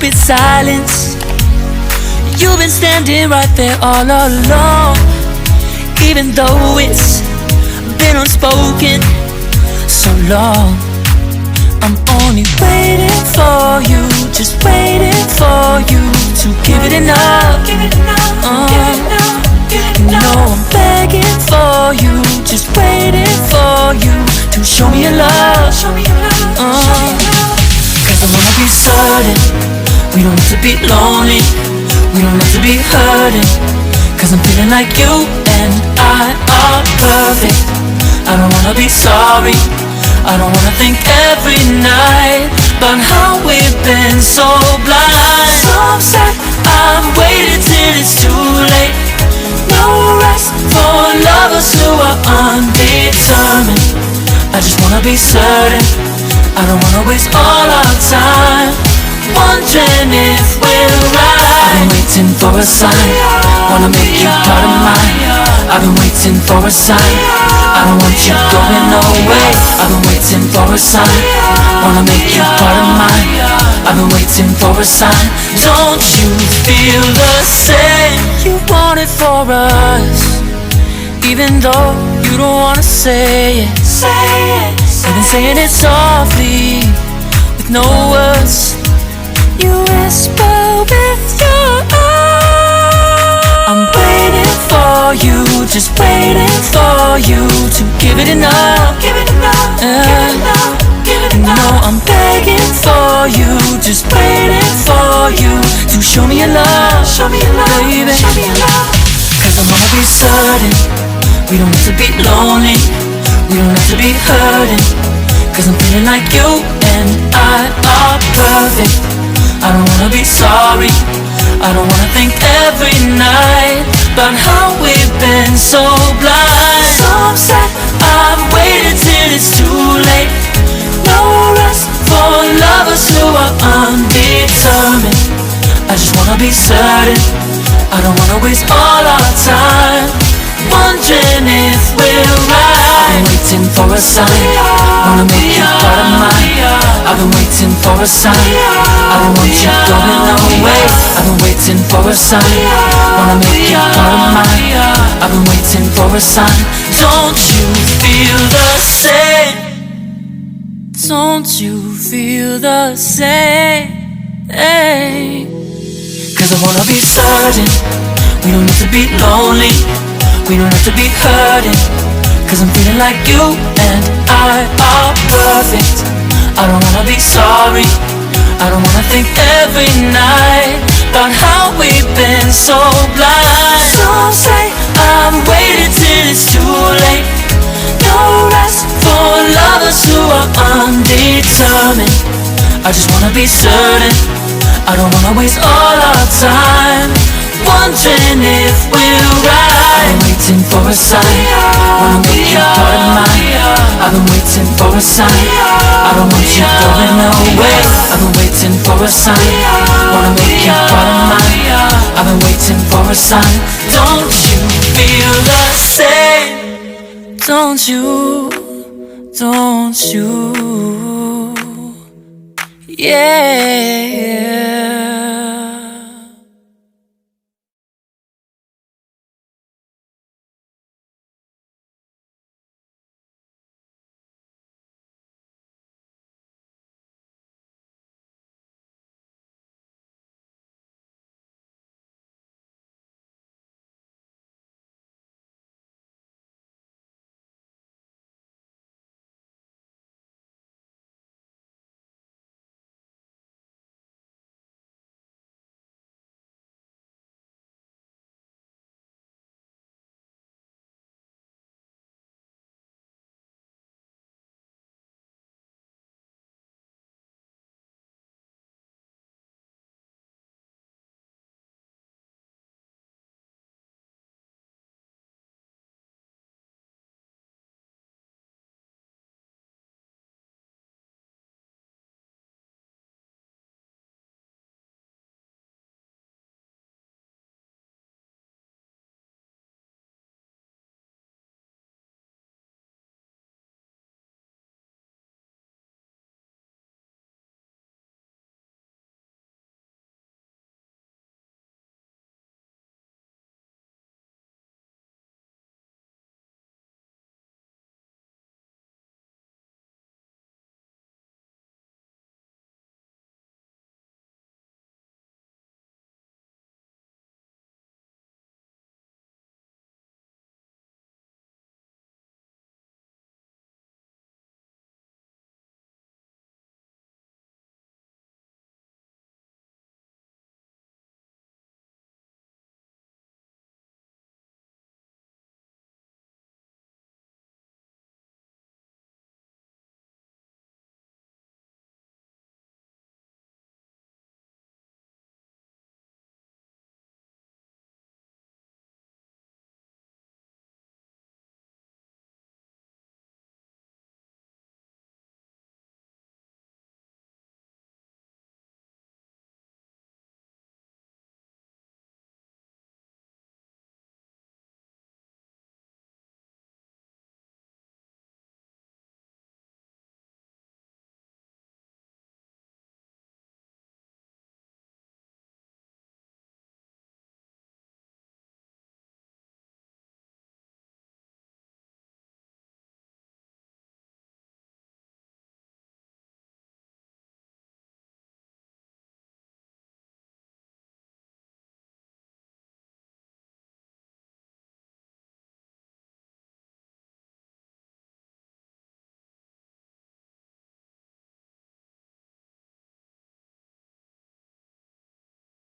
with silence. You've been standing right there all along, even though it's been unspoken so long. I'm only waiting for you, just waiting for you to give it enough. You know I'm begging for you, just waiting for you to show me your love. Cause I wanna be certain we don't have to be lonely, we don't have to be hurting. Cause I'm feeling like you and I are perfect. I don't wanna be sorry, I don't wanna think every night about how we've been so blind. So upset, I've waited till it's too late. No rest for lovers who are undetermined. I just wanna be certain, I don't wanna waste all our time wondering if we're right. I've been waiting for a sign, wanna make you part of mine. I've been waiting for a sign, I don't want you going away. I've been waiting for a sign, wanna make you part of mine. I've been waiting for a sign. Don't you feel the same? You want it for us, even though you don't wanna say it. You've been saying it softly, with no words. You whisper with your eyes. I'm waiting for you, just waiting for you to give it enough. You know I'm begging for you, just waiting for you to show me your love, baby. Cause I wanna be certain we don't have to be lonely, we don't have to be hurting. Cause I'm feeling like you and I are perfect. I don't wanna be sorry, I don't wanna think every night about how we've been so blind. So upset, I've waited till it's too late. No rest for lovers who are undetermined. I just wanna be certain, I don't wanna waste all our time wondering if we're right. I've been waiting for a sign, wanna make you part of mine. I've been waiting for a sign, I don't want you going away. I've been waiting for a sign, wanna make you part of mine. I've been waiting for a sign. Don't you feel the same? Don't you feel the same? Cause I wanna be certain we don't have to be lonely, we don't have to be hurting. Cause I'm feeling like you and I are perfect. I don't wanna be sorry, I don't wanna think every night about how we've been so blind. Some say I've waited till it's too late. No rest for lovers who are undetermined. I just wanna be certain, I don't wanna waste all our time wondering if we're right. I've been waiting for a sign, wanna make you part of mine. I've been waiting for a sign, I don't want you going away. I've been waiting for a sign, wanna make you part of mine. I've been waiting for a sign. Don't you feel the same? Don't you? Don't you? Yeah.